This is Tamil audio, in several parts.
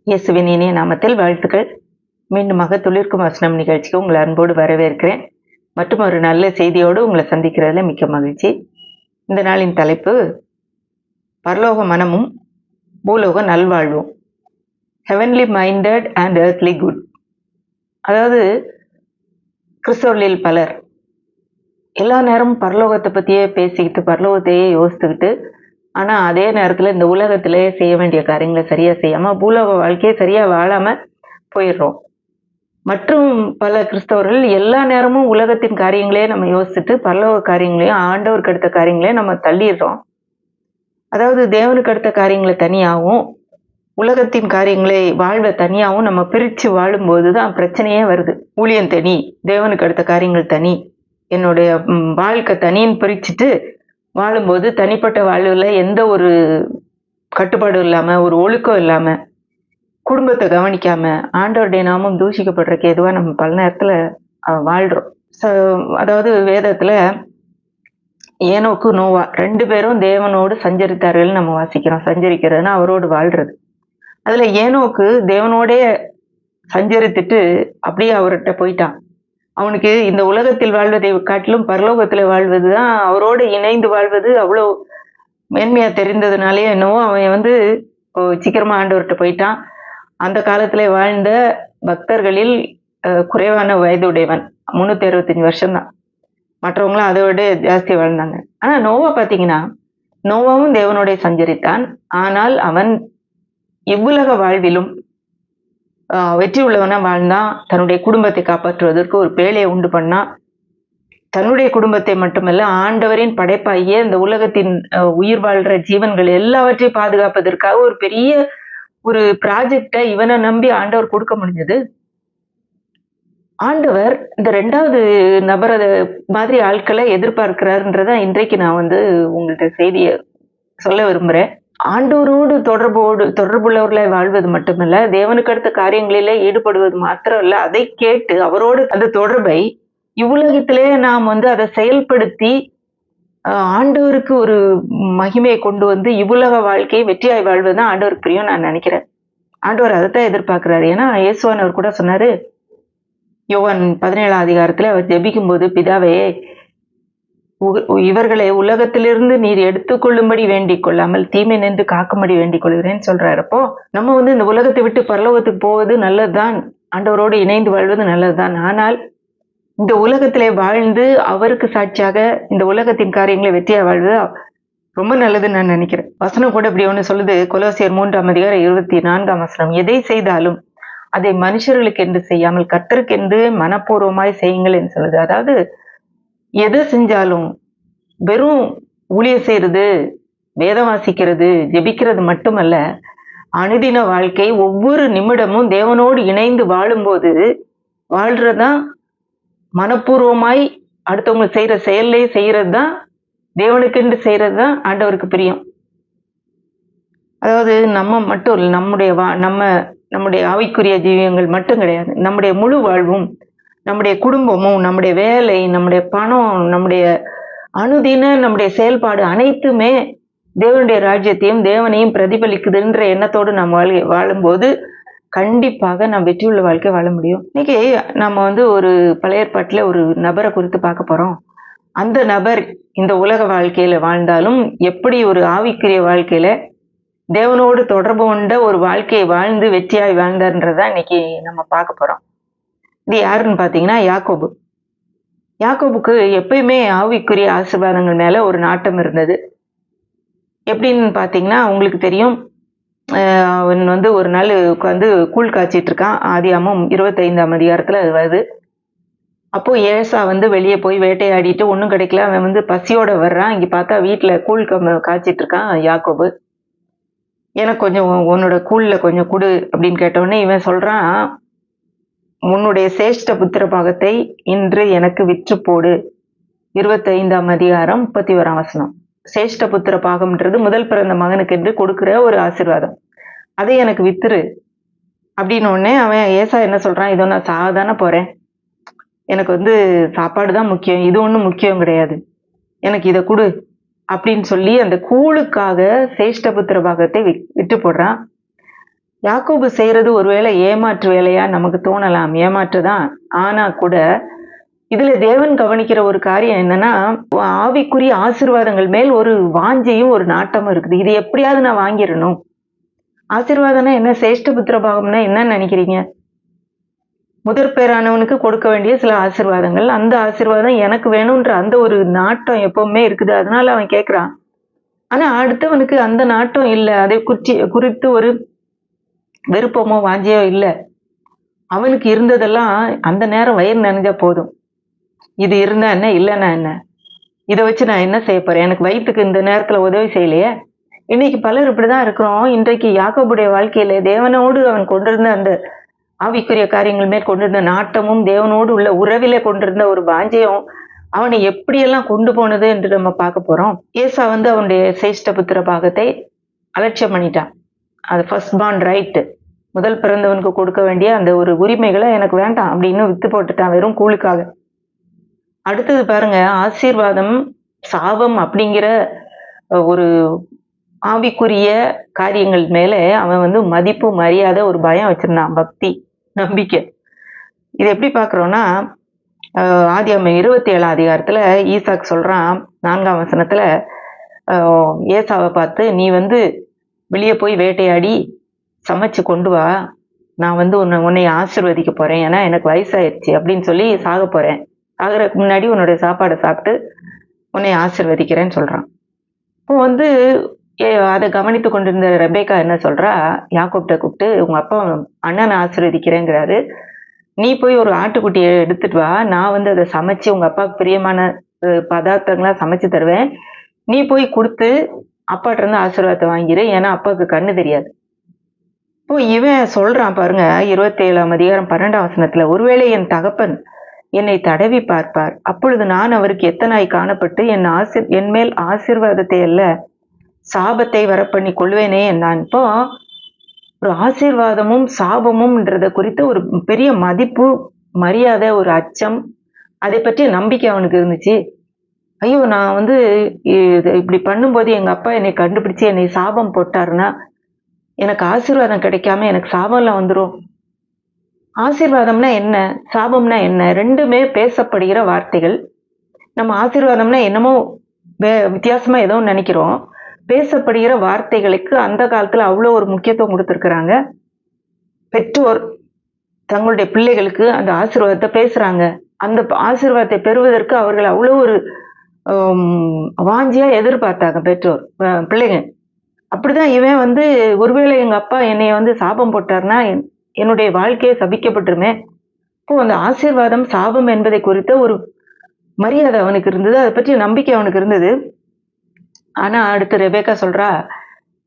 இயேசுவின் இனிய நாமத்தில் வாழ்த்துக்கள். மீண்டுமாக துளிர்க்கும் வசனம் நிகழ்ச்சிக்கு உங்களை அன்போடு வரவேற்கிறேன். மற்றும் ஒரு நல்ல செய்தியோடு உங்களை சந்திக்கிறதுல மிக்க மகிழ்ச்சி. இந்த நாளின் தலைப்பு பரலோக மனமும் பூலோக நல்வாழ்வும். Heavenly minded and earthly good. அதாவது கிறிஸ்தவர்களில் பலர் எல்லா நேரமும் பரலோகத்தை பற்றியே பேசிக்கிட்டு பரலோகத்தையே யோசித்துக்கிட்டு, ஆனால் அதே நேரத்தில் இந்த உலகத்திலே செய்ய வேண்டிய காரியங்களை சரியாக செய்யாமல் பூலோக வாழ்க்கையை சரியாக வாழாமல் போயிடுறோம். மற்றும் பல கிறிஸ்தவர்கள் எல்லா நேரமும் உலகத்தின் காரியங்களே நம்ம யோசிச்சுட்டு பரலோக காரியங்களையும் ஆண்டவருக்கு அடுத்த காரியங்களையும் நம்ம தள்ளிடுறோம். அதாவது தேவனுக்கு அடுத்த காரியங்களை தனியாகவும் உலகத்தின் காரியங்களை வாழ்வை தனியாகவும் நம்ம பிரித்து வாழும்போது தான் பிரச்சனையே வருது. ஊழியம் தனி, தேவனுக்கு அடுத்த காரியங்கள் தனி, என்னுடைய வாழ்க்கை தனின்னு பிரிச்சுட்டு வாழும்போது தனிப்பட்ட வாழ்வில் எந்த ஒரு கட்டுப்பாடும் இல்லாமல், ஒரு ஒழுக்கம் இல்லாமல், குடும்பத்தை கவனிக்காம ஆண்டவருடைய நாமம் தூஷிக்கப்படுறதுக்கு எதுவாக நம்ம பல நேரத்தில் வாழ்கிறோம். அதாவது வேதத்தில் ஏனோக்கு நோவா 2 பேரும் தேவனோடு சஞ்சரித்தார்கள்னு நம்ம வாசிக்கிறோம். சஞ்சரிக்கிறதுனா அவரோடு வாழ்றது. அதில் ஏனோக்கு தேவனோடே சஞ்சரித்துட்டு அப்படியே அவர்கிட்ட போயிட்டான். அவனுக்கு இந்த உலகத்தில் வாழ்வதை காட்டிலும் பரலோகத்தில் வாழ்வது தான், அவரோடு இணைந்து வாழ்வது அவ்வளோ மேன்மையாக தெரிந்ததுனாலே என்னவோ அவன் சீக்கிரமாக ஆண்டவர்கிட்ட போயிட்டான். அந்த காலத்தில் வாழ்ந்த பக்தர்களில் குறைவான வயதுடையவன், 365 வருஷம்தான். மற்றவங்களாம் அதை விட ஜாஸ்தி வாழ்ந்தாங்க. ஆனால் நோவா பார்த்தீங்கன்னா, நோவாவும் தேவனோட சஞ்சரித்தான். ஆனால் அவன் இவ்வுலக வாழ்விலும் வெற்றி உள்ளவனா வாழ்ந்தான். தன்னுடைய குடும்பத்தை காப்பாற்றுவதற்கு ஒரு பேழையை உண்டு பண்ணான். தன்னுடைய குடும்பத்தை மட்டுமல்ல, ஆண்டவரின் படைப்பாகிய இந்த உலகத்தின் உயிர் வாழ்ற ஜீவன்கள் எல்லாவற்றையும் பாதுகாப்பதற்காக ஒரு பெரிய ஒரு ப்ராஜெக்டை இவனை நம்பி ஆண்டவர் கொடுக்க முடிஞ்சது. ஆண்டவர் இந்த 2வது நபர் மாதிரி ஆட்களை எதிர்பார்க்கிறாருன்றத இன்றைக்கு நான் உங்கள்கிட்ட செய்தியை சொல்ல விரும்புகிறேன். ஆண்டவரோடு தொடர்புள்ளவர்களாய் வாழ்வது மட்டுமல்ல, தேவனுக்கு அடுத்த காரியங்களிலே ஈடுபடுவது மாத்திரம் இல்ல, அதை கேட்டு அவரோடு அந்த தொடர்பை இவ்வுலகத்திலே நாம் அதை செயல்படுத்தி ஆண்டவருக்கு ஒரு மகிமையை கொண்டு வந்து இவ்வுலக வாழ்க்கையை வெற்றியாய் வாழ்வதுதான் ஆண்டவருக்கு பிரியம் நான் நினைக்கிறேன். ஆண்டவர் அதைத்தான் எதிர்பார்க்கிறாரு. ஏன்னா இயேசுவானவர் கூட சொன்னாரு, யோவான் 17ஆம் அதிகாரத்துல அவர் ஜெபிக்கும் போது, பிதாவே இவர்களை உலகத்திலிருந்து நீர் எடுத்துக்கொள்ளும்படி வேண்டிக் கொள்ளாமல் தீமை நின்று காக்கும்படி வேண்டிக் கொள்கிறேன்னு சொல்றாரு. அப்போ நம்ம இந்த உலகத்தை விட்டு பரலோகத்துக்கு போவது நல்லதுதான், ஆண்டவரோடு இணைந்து வாழ்வது நல்லதுதான். ஆனால் இந்த உலகத்திலே வாழ்ந்து அவருக்கு சாட்சியாக இந்த உலகத்தின் காரியங்களை வெற்றியா வாழ்வது ரொம்ப நல்லதுன்னு நான் நினைக்கிறேன். வசனம் கூட இப்படி ஒண்ணு சொல்லுது, கொலோசியர் 3ஆம் அதிகாரம் 24ஆம் வசனம், எதை செய்தாலும் அதை மனுஷர்களுக்கு என்று செய்யாமல் கர்த்தருக்கு என்று மனப்பூர்வமாய் செய்யுங்கள் என்று சொல்லுது. அதாவது எதை செஞ்சாலும் வெறும் ஊழியம் செய்யறது, வேதம் வாசிக்கிறது, ஜெபிக்கிறது மட்டுமல்ல, அனுதின வாழ்க்கை ஒவ்வொரு நிமிடமும் தேவனோடு இணைந்து வாழும்போது வாழ்றதுதான் மனப்பூர்வமாய் அடுத்தவங்க செய்யற செயல்லே செய்யறது தான், தேவனுக்கென்று செய்யறது தான் ஆண்டவருக்கு பிரியம். அதாவது நம்ம மட்டும் இல்லை, நம்முடைய ஆவிக்குரிய ஜீவியங்கள் மட்டும் கிடையாது, நம்முடைய முழு வாழ்வும், நம்முடைய குடும்பமும், நம்முடைய வேலை, நம்முடைய பணம், நம்முடைய அனுதின நம்முடைய செயல்பாடு அனைத்துமே தேவனுடைய ராஜ்யத்தையும் தேவனையும் பிரதிபலிக்குதுன்ற எண்ணத்தோடு நாம் வாழும்போது கண்டிப்பாக நாம் வெற்றியுள்ள வாழ்க்கை வாழ முடியும். இன்னைக்கு நம்ம ஒரு பழைய ஏற்பாட்டுல ஒரு நபரை குறித்து பார்க்க போறோம். அந்த நபர் இந்த உலக வாழ்க்கையில வாழ்ந்தாலும் எப்படி ஒரு ஆவிக்குரிய வாழ்க்கையில தேவனோடு தொடர்பு கொண்ட ஒரு வாழ்க்கையை வாழ்ந்து வெற்றியாய் வாழ்ந்தார்ன்றதான் இன்னைக்கு நம்ம பார்க்க போறோம். இது யாருன்னு பார்த்தீங்கன்னா யாக்கோபு. யாக்கோபுக்கு எப்பயுமே ஆவிக்குரிய ஆசீர்வாதங்கள் மேல ஒரு நாட்டம் இருந்தது. எப்படின்னு பார்த்தீங்கன்னா, உங்களுக்கு தெரியும், அவன் ஒரு நாள் உட்காந்து கூழ் காய்ச்சிட்டு இருக்கான். ஆதியாகமம் 25ஆம் அதிகாரத்துல அது வருது. அப்போ ஏசா வெளியே போய் வேட்டையாடிட்டு ஒன்றும் கிடைக்கல. அவன் பசியோட வர்றான். இங்க பார்த்தா வீட்டுல கூழ் காய்ச்சிட்டு இருக்கான் யாக்கோபு. எனக்கு கொஞ்சம் உன்னோட கூழ்ல கொஞ்சம் கொடு அப்படின்னு கேட்டவுடனே இவன் சொல்றான், உன்னுடைய சேஷ்ட புத்திர பாகத்தை இன்று எனக்கு விற்று போடு. 25ஆம் அதிகாரம் 31ஆம் வசனம். சேஷ்ட புத்திர பாகம்ன்றது முதல் பிறந்த மகனுக்கு என்று கொடுக்கிற ஒரு ஆசீர்வாதம். அதை எனக்கு வித்துரு அப்படின்னு உடனே அவன் ஏசா என்ன சொல்றான், இதோ நான் சாதாரண போறேன், எனக்கு சாப்பாடு தான் முக்கியம், இது ஒன்றும் முக்கியம் கிடையாது, எனக்கு இதை கொடு அப்படின்னு சொல்லி அந்த கூழுக்காக சேஷ்ட புத்திர பாகத்தை விட்டு போடுறான். யாக்கோபு செய்யறது ஒருவேளை ஏமாற்று வேலையா நமக்கு தோணலாம், ஏமாற்றுதான். ஆனா கூட இதுல தேவன் கவனிக்கிற ஒரு காரியம் என்னன்னா, ஆவிக்குரிய ஆசீர்வாதங்கள் மேல் ஒரு வாஞ்சையும் ஒரு நாட்டமும் இருக்குது. இது எப்படியாவது நான் வாங்கிடணும். ஆசீர்வாதம்னா என்ன? சேஷ்ட புத்திர பாகம்னா என்னன்னு நினைக்கிறீங்க? முதற் பேரானவனுக்கு கொடுக்க வேண்டிய சில ஆசீர்வாதங்கள். அந்த ஆசீர்வாதம் எனக்கு வேணும்ன்ற அந்த ஒரு நாட்டம் எப்பவுமே இருக்குது. அதனால அவன் கேட்கிறான். ஆனா அடுத்தவனுக்கு அந்த நாட்டம் இல்ல. அதை குறித்து ஒரு விருப்பமோ வாஞ்சையோ இல்ல. அவனுக்கு இருந்ததெல்லாம் அந்த நேரம் வயிறு நனைஞ்சா போதும். இது இருந்தா என்ன, இல்லைன்னா என்ன? இதை வச்சு நான் என்ன செய்ய போறேன்? எனக்கு வயிற்றுக்கு இந்த நேரத்துல உதவி செய்யலையே. இன்னைக்கு பலர் இப்படிதான் இருக்கிறோம். இன்றைக்கு யாக்கோபுடைய வாழ்க்கையில தேவனோடு அவன் கொண்டிருந்த அந்த ஆவிக்குரிய காரியங்கள் மேல் கொண்டிருந்த நாட்டமும், தேவனோடு உள்ள உறவில கொண்டிருந்த ஒரு வாஞ்சையும் அவனை எப்படியெல்லாம் கொண்டு போனது என்று நம்ம பார்க்க போறோம். ஏசா வந்து அவனுடைய சேஷ்ட புத்திர பாகத்தை அலட்சியம் பண்ணிட்டான். அது ஃபர்ஸ்ட் பார்ன் ரைட்டு, முதல் பிறந்தவனுக்கு கொடுக்க வேண்டிய அந்த ஒரு உரிமைகளை எனக்கு வேண்டாம் அப்படின்னு வித்து போட்டுட்டான், வெறும் கூலிக்காக. அடுத்தது பாருங்க, ஆசீர்வாதம் சாபம் அப்படிங்கிற ஒரு ஆவிக்குரிய காரியங்கள் மேல அவன் வந்து மதிப்பு, மரியாதை, ஒரு பயம் வச்சிருந்தான், பக்தி, நம்பிக்கை. இது எப்படி பாக்குறோம்னா, ஆதியாகமம் 27ஆம் அதிகாரத்துல ஈசாக் சொல்றான் 4ஆம் வசனத்துல, ஏசாவை பார்த்து, நீ வந்து வெளியே போய் வேட்டையாடி சமைச்சு கொண்டு வா, நான் வந்து உன்னை ஆசீர்வதிக்க போறேன், ஏன்னா எனக்கு வயசாயிருச்சு அப்படின்னு சொல்லி சாக போறேன், சாகிறதுக்கு முன்னாடி உன்னுடைய சாப்பாடை சாப்பிட்டு உன்னை ஆசீர்வதிக்கிறேன்னு சொல்றான். இப்போ வந்து அதை கவனித்து கொண்டிருந்த ரெபேக்கா என்ன சொல்றா, யாக்கோப்ட கூப்பிட்டு, உங்க அப்பா அண்ணனை ஆசீர்வதிக்கிறேங்கிறாரு, நீ போய் ஒரு ஆட்டுக்குட்டியை எடுத்துட்டு வா, நான் வந்து அதை சமைச்சு உங்க அப்பாவுக்கு பிரியமான பதார்த்தங்களா சமைச்சு தருவேன், நீ போய் கொடுத்து அப்பாட்ட இருந்து ஆசீர்வாதத்தை வாங்கிரு, ஏன்னா அப்பாவுக்கு கண்ணு தெரியாது. இப்போ இவன் சொல்றான் பாருங்க, 27ஆம் அதிகாரம் 12ஆம் வசனத்துல, ஒருவேளை என் தகப்பன் என்னை தடவி பார்ப்பார், அப்பொழுது நான் அவருக்கு எத்தனாய் காணப்பட்டு என் மேல் ஆசீர்வாதத்தை அல்ல சாபத்தை வரப்பண்ணி கொள்வேனே நான். இப்போ ஒரு ஆசீர்வாதமும் சாபமும்ன்றத குறித்து ஒரு பெரிய மதிப்பு, மரியாதை, ஒரு அச்சம், அதை பற்றிய நம்பிக்கை அவனுக்கு இருந்துச்சு. ஐயோ, நான் வந்து இப்படி பண்ணும்போது எங்க அப்பா என்னை கண்டுபிடிச்சு என்னை சாபம் போட்டாருன்னா எனக்கு ஆசீர்வாதம் கிடைக்காம எனக்கு சாபம்லாம் வந்துடும். ஆசீர்வாதம்னா என்ன, சாபம்னா என்ன? ரெண்டுமே பேசப்படுகிற வார்த்தைகள். நம்ம ஆசீர்வாதம்னா என்னமோ வித்தியாசமா ஏதோ நினைக்கிறோம். பேசப்படுகிற வார்த்தைகளுக்கு அந்த காலத்துல அவ்வளோ ஒரு முக்கியத்துவம் கொடுத்துருக்குறாங்க. பெற்றோர் தங்களுடைய பிள்ளைகளுக்கு அந்த ஆசீர்வாதத்தை பேசுறாங்க. அந்த ஆசீர்வாதத்தை பெறுவதற்கு அவர்கள் அவ்வளோ ஒரு வாஞ்சியா எதிர்பார்த்தாங்க பெற்றோர், பிள்ளைங்க. அப்படிதான் இவன் வந்து, ஒருவேளை எங்க அப்பா என்னை வந்து சாபம் போட்டார்னா என்னுடைய வாழ்க்கையை சபிக்கப்பட்டுருமே. இப்போ அந்த ஆசீர்வாதம் சாபம் என்பதை குறித்த ஒரு மரியாதை அவனுக்கு இருந்தது, அதை பற்றி நம்பிக்கை அவனுக்கு இருந்தது. ஆனா அடுத்து ரெபேக்கா சொல்றா,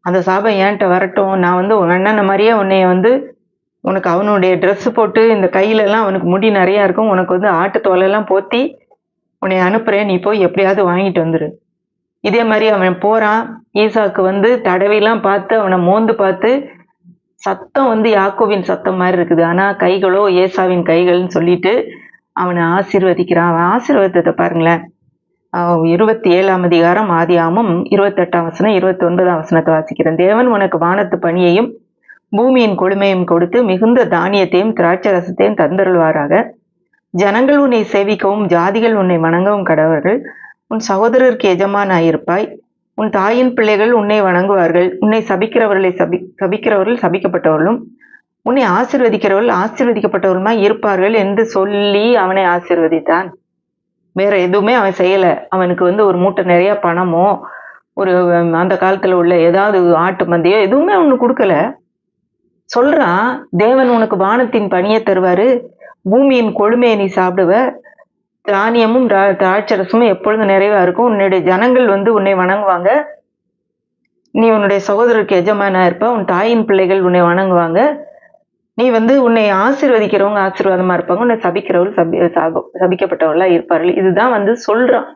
அந்த சாபம் ஏன்ட்ட வரட்டும், நான் வந்து உன் அண்ணனை மாதிரியே உன்னைய வந்து, உனக்கு அவனுடைய ட்ரெஸ் போட்டு இந்த கையில எல்லாம் அவனுக்கு முடி நிறைய இருக்கும், உனக்கு வந்து ஆட்டு தோலெல்லாம் போத்தி உன்னை அனுப்புறேன், நீ போய் எப்படியாவது வாங்கிட்டு வந்துரு. இதே மாதிரி அவன் போறான். ஈசாக்கு வந்து தடவையெல்லாம் பார்த்து அவனை மோந்து பார்த்து, சத்தம் வந்து யாக்கோவின் சத்தம் மாதிரி இருக்குது, ஆனா கைகளோ ஏசாவின் கைகள்னு சொல்லிட்டு அவனை ஆசீர்வதிக்கிறான். அவன் ஆசீர்வாதத்தை பாருங்களேன். 27ஆம் அதிகாரம் ஆதியாகமம் 28ஆம் வசனம் 29ஆம் வசனத்தை வாசிக்கிறேன். தேவன் உனக்கு வானத்து பணியையும் பூமியின் கொழுமையும் கொடுத்து மிகுந்த தானியத்தையும் திராட்சை ரசத்தையும் தந்தருள்வாராக. ஜனங்கள் உன்னை சேவிக்கவும் ஜாதிகள் உன்னை வணங்கவும் கடவர்கள். உன் சகோதரருக்கு எஜமானாயிருப்பாய். உன் தாயின் பிள்ளைகள் உன்னை வணங்குவார்கள். உன்னை சபிக்கிறவர்கள் சபிக்கப்பட்டவர்களும் உன்னை ஆசீர்வதிக்கிறவர்கள் ஆசீர்வதிக்கப்பட்டவர்களுமாய் இருப்பார்கள் என்று சொல்லி அவனை ஆசீர்வதித்தான். வேற எதுவுமே அவன் செய்யல. அவனுக்கு வந்து ஒரு மூட்டை நிறைய பணமோ, ஒரு அந்த காலத்துல உள்ள ஏதாவது ஆட்டு மந்தையோ எதுவுமே அவனு கொடுக்கல. சொல்றான், தேவன் உனக்கு வானத்தின் பணியை தருவாரு, பூமியின் கொழுமையை நீ சாப்பிடுவ, தானியமும் திராட்சரசமும் எப்பொழுதும் நிறைவா இருக்கும், உன்னுடைய ஜனங்கள் வந்து உன்னை வணங்குவாங்க, நீ உன்னுடைய சகோதரருக்கு எஜமானா இருப்ப, உன் தாயின் பிள்ளைகள் உன்னை வணங்குவாங்க, நீ வந்து உன்னை ஆசீர்வதிக்கிறவங்க ஆசீர்வாதமா இருப்பாங்க, உன்னை சபிக்கிறவர்கள் சபிக்கப்பட்டவர்களா இருப்பார்கள். இதுதான் வந்து சொல்றான்.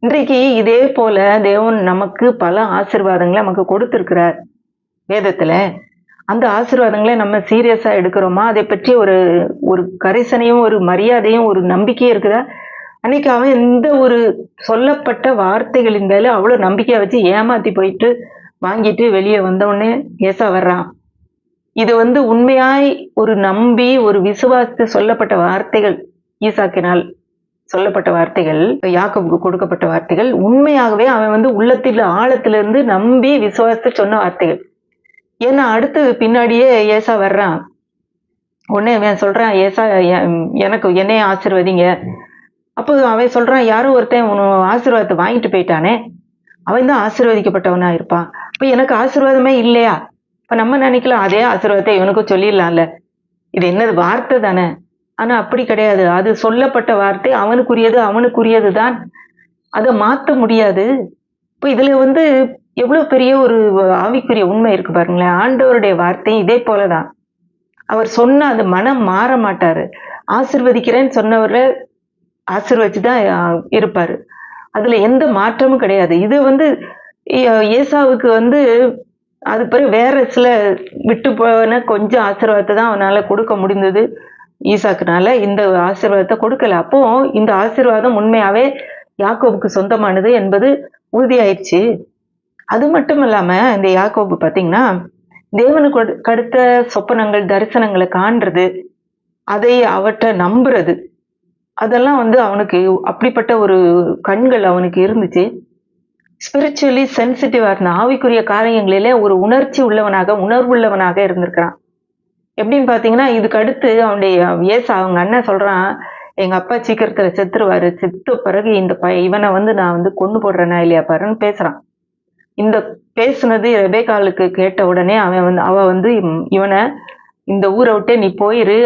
இன்றைக்கு இதே போல தேவன் நமக்கு பல ஆசீர்வாதங்களை நமக்கு கொடுத்திருக்கிறார் வேதத்துல. அந்த ஆசீர்வாதங்களை நம்ம சீரியஸா எடுக்கிறோமா? அதை பற்றி ஒரு ஒரு கரிசனையும் ஒரு மரியாதையும் ஒரு நம்பிக்கையும் இருக்குதா? அன்னைக்கு அவன் இந்த ஒரு சொல்லப்பட்ட வார்த்தைகளின் மேல அவ்வளவு நம்பிக்கையை வச்சு ஏமாத்தி போயிட்டு வாங்கிட்டு வெளியே வந்த உடனே ஏசா வர்றான். இது வந்து உண்மையாய் ஒரு நம்பி ஒரு விசுவாசித்து சொல்லப்பட்ட வார்த்தைகள், ஈசாக்கினால் சொல்லப்பட்ட வார்த்தைகள், யாக்கோபுக்கு கொடுக்கப்பட்ட வார்த்தைகள், உண்மையாகவே அவன் வந்து உள்ளத்தில் ஆழத்திலிருந்து நம்பி விசுவாசித்து சொன்ன வார்த்தைகள். ஏன்னா அடுத்து பின்னாடியே ஏசா வர்றான். உடனே அவன் சொல்றான், ஏசா எனக்கு என்னைய ஆசீர்வதிங்க. அப்போ அவன் சொல்றான், யாரோ ஒருத்தன் உன் ஆசீர்வாதத்தை வாங்கிட்டு போயிட்டானே, அவன் தான் ஆசீர்வதிக்கப்பட்டவனா இருப்பான். அப்ப எனக்கு ஆசீர்வாதமே இல்லையா? இப்ப நம்ம நினைக்கலாம், அதே ஆசீர்வாதத்தை இவனுக்கும் சொல்லிடலாம்ல, இது என்னது வார்த்தை தானே. ஆனா அப்படி கிடையாது. அது சொல்லப்பட்ட வார்த்தை அவனுக்குரியது தான். அதை மாத்த முடியாது. இப்ப இதுல வந்து எவ்வளவு பெரிய ஒரு ஆவிக்குரிய உண்மை இருக்கு பாருங்களேன். ஆண்டவருடைய வார்த்தை இதே போலதான். அவர் சொன்ன அந்த மனம் மாற மாட்டாரு. ஆசீர்வதிக்கிறேன்னு சொன்னவரை ஆசீர்வதிச்சுதான் இருப்பாரு. அதுல எந்த மாற்றமும் கிடையாது. இது வந்து ஏசாவுக்கு வந்து அது பிறகு வேற சில விட்டு போன கொஞ்சம் ஆசீர்வாதத்தை தான் அவனால கொடுக்க முடிந்தது. ஈசாக்குனால இந்த ஆசீர்வாதத்தை கொடுக்கல. அப்போ இந்த ஆசீர்வாதம் உண்மையாவே யாக்கோபுக்கு சொந்தமானது என்பது உறுதியாயிடுச்சு. அது மட்டும் இல்லாம இந்த யாக்கோபு பாத்தீங்கன்னா, தேவனுக்கு அடுத்த சொப்பனங்கள், தரிசனங்களை காண்றது, அதை அவற்றை நம்புறது, அதெல்லாம் வந்து அவனுக்கு அப்படிப்பட்ட ஒரு கண்கள் அவனுக்கு இருந்துச்சு. ஸ்பிரிச்சுவலி சென்சிட்டிவா இருந்த ஆவிக்குரிய காரியங்களிலே ஒரு உணர்ச்சி உள்ளவனாக, உணர்வுள்ளவனாக இருந்திருக்கிறான். எப்படின்னு பாத்தீங்கன்னா, இதுக்கு அடுத்து அவனுடைய அவங்க அண்ணன் சொல்றான், எங்க அப்பா சீக்கிரத்துல செத்துருவாரு, செத்த பிறகு இந்த இவனை வந்து நான் வந்து கொன்னு போடுறேனா இல்லையா பாருன்னு பேசுறான். இந்த பேசுனது ரெபேக்காளுக்கு கேட்ட உடனே அவ வந்து இவனை இந்த ஊரை விட்டே நீ போயிரு,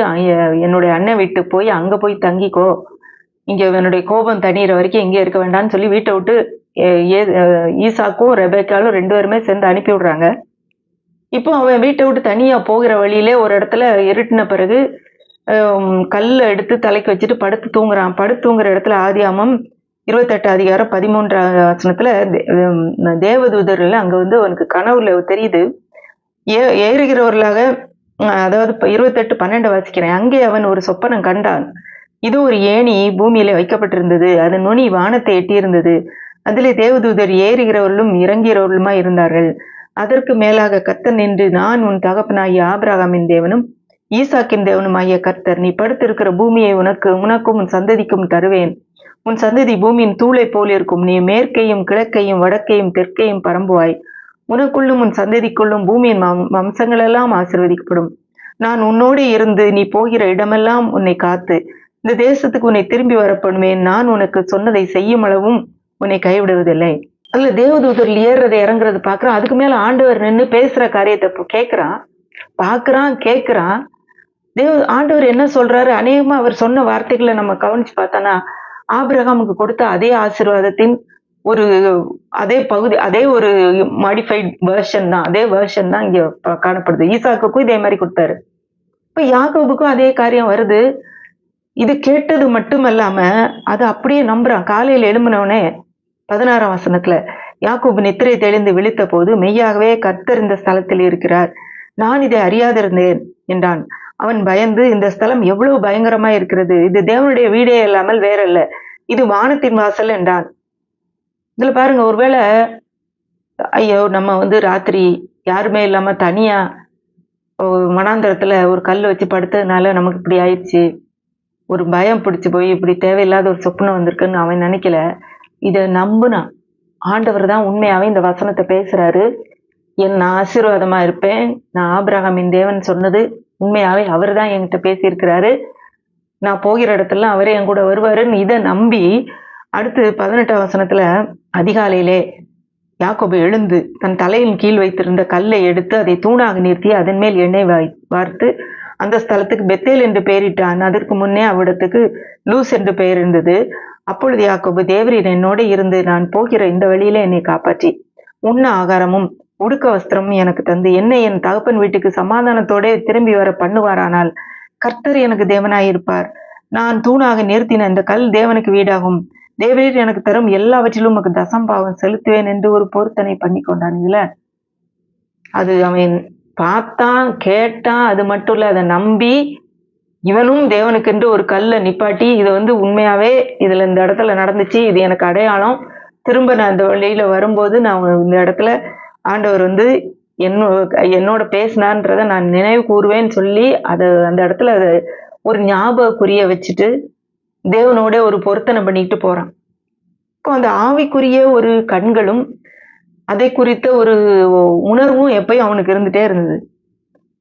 என்னுடைய அண்ணன் வீட்டுக்கு போய் அங்க போய் தங்கிக்கோ, இங்க என்னுடைய கோபம் தணியிற வரைக்கும் இங்கே இருக்க வேண்டாம்னு சொல்லி வீட்டை விட்டு ஈசாக்கும் ரெபேக்காலும் 2 பேருமே சேர்ந்து அனுப்பி விடுறாங்க. இப்போ அவன் வீட்டை விட்டு தனியா போகிற வழியிலே ஒரு இடத்துல இருட்டின பிறகு கல்லை எடுத்து தலைக்கு வச்சுட்டு படுத்து தூங்குறான். படுத்து தூங்குற இடத்துல ஆதியாமம் 28 அதிகாரம் 13 வசனத்துல தேவதூதர்கள் அங்க வந்து அவனுக்கு கனவுல தெரியுது. ஏறுகிறவர்களாக, அதாவது 28:12 வாசிக்கிறேன். அங்கே அவன் ஒரு சொப்பனம் கண்டான். இது ஒரு ஏணி பூமியில வைக்கப்பட்டிருந்தது, அது நுனி வானத்தை எட்டியிருந்தது. அதிலே தேவதூதர் ஏறுகிறவர்களும் இறங்குகிறவர்களுமா இருந்தார்கள். அதற்கு மேலாக கர்த்தர் நின்று, நான் உன் தகப்பனாகிய ஆபிரகாமின் தேவனும் ஈசாக்கின் தேவனுமாகிய கர்த்தர், நீ படுத்திருக்கிற பூமியை உனக்கும் உன் சந்ததிக்கும் தருவேன். உன் சந்ததி பூமியின் தூளை போல் இருக்கும். நீ மேற்கையும் கிழக்கையும் வடக்கையும் தெற்கையும் பரம்புவாய். உனக்குள்ளும் உன் சந்ததிக்குள்ளும் பூமியின் வம்சங்களெல்லாம் ஆசீர்வதிக்கப்படும். நான் உன்னோடு இருந்து நீ போகிற இடமெல்லாம் உன்னை காத்து இந்த தேசத்துக்கு உன்னை திரும்பி வரப்படுவேன். நான் உனக்கு சொன்னதை செய்யும் அளவும் உன்னை கைவிடுவதில்லை. அதுல தேவதூதர்கள் ஏறுறது இறங்குறது பாக்குறான். அதுக்கு மேல ஆண்டவர் நின்று பேசுற காரியத்தை கேட்கிறான், பாக்குறான், கேட்கிறான். ஆண்டவர் என்ன சொல்றாரு? அநேகமா அவர் சொன்ன வார்த்தைகளை நம்ம கவனிச்சு பார்த்தோன்னா, ஆபிரகாமுக்கு கொடுத்த அதே ஆசீர்வாதத்தின் ஒரு அதே பகுதி, அதே ஒரு மாடிஃபைட் வெர்ஷன் தான், அதே வெர்ஷன் தான் இங்க காணப்படுது. ஈசாக்குக்கும் இதே மாதிரி கொடுத்தாரு. இப்ப யாக்கோபுக்கும் அதே காரியம் வருது. இது கேட்டது மட்டுமல்லாம அதை அப்படியே நம்புறான். காலையில எழும்பினவனே 16ஆம் வசனத்துல, யாக்கோபு நித்திரை தெளிந்து விழித்த போது, மெய்யாகவே கர்த்தர் இந்த ஸ்தலத்தில் இருக்கிறார், நான் இதை அறியாதிருந்தேன் என்றான். அவன் பயந்து, இந்த ஸ்தலம் எவ்வளவு பயங்கரமா இருக்கிறது, இது தேவனுடைய வீடே இல்லாமல் வேற இல்ல, இது வானத்தின் வாசல் என்றான். இதுல பாருங்க, ஒருவேளை ஐயோ நம்ம வந்து ராத்திரி யாருமே இல்லாம தனியா மனாந்தரத்துல ஒரு கல் வச்சு படுத்ததுனால நமக்கு இப்படி ஆயிடுச்சு, ஒரு பயம் பிடிச்சு போய் இப்படி தேவையில்லாத ஒரு சொப்னம் வந்திருக்குன்னு அவன் நினைக்கல. இதை நம்புனான். ஆண்டவர் தான் உண்மையாவே இந்த வசனத்தை பேசுறாரு. நான் ஆசீர்வாதமா இருப்பேன், நான் ஆபிரகாமின் தேவன் சொன்னது உண்மையாவே அவர் தான் என்கிட்ட பேசியிருக்கிறாரு, நான் போகிற இடத்துல அவரே என் கூட வருவாருன்னு இதை நம்பி, அடுத்து 18ஆம் வசனத்துல, அதிகாலையிலே யாக்கோபு எழுந்து தன் தலையின் கீழ் வைத்திருந்த கல்லை எடுத்து அதை தூணாக நிறுத்தி அதன் மேல் எண்ணெய் வார்த்து அந்த ஸ்தலத்துக்கு பெத்தேல் என்று பெயரிட்டான். அதற்கு முன்னே அவ்விடத்துக்கு லூஸ் என்று பெயர் இருந்தது. அப்பொழுது யாக்கோபு, தேவரீர் என்னோட இருந்து நான் போகிற இந்த வழியில என்னை காப்பாற்றி உண்ண ஆகாரமும் உடுக்க வஸ்திரமும் எனக்கு தந்து என்னை என் தகப்பன் வீட்டுக்கு சமாதானத்தோட திரும்பி வர பண்ணுவாரானால் கர்த்தர் எனக்கு தேவனாயிருப்பார். நான் தூணாக நிறுத்தின இந்த கல் தேவனுக்கு வீடாகும். தேவரீர் எனக்கு தரும் எல்லாவற்றிலும் உமக்கு தசம்பாவம் செலுத்துவேன் என்று ஒரு பொருத்தனை பண்ணி கொண்டான். இதுல அது அவன் பார்த்தான், கேட்டான். அது மட்டும் இல்ல, அதை நம்பி இவனும் தேவனுக்கென்று ஒரு கல்லை நிப்பாட்டி, இது வந்து உண்மையாவே இதுல இந்த இடத்துல நடந்துச்சு, இது எனக்கு அடையாளம், திரும்ப நான் இந்த வழியில வரும்போது நான் இந்த இடத்துல ஆண்டவர் வந்து என்னோட பேசினான்றத நான் நினைவு கூறுவேன்னு சொல்லி அந்த இடத்துல ஒரு ஞாபகக்குறிய வச்சுட்டு தேவனோட ஒரு பொருத்தனை பண்ணிட்டு போறான். இப்போ அந்த ஆவிக்குரிய ஒரு கண்களும் அதை குறித்த ஒரு உணர்வும் எப்பயும் அவனுக்கு இருந்துட்டே இருந்தது.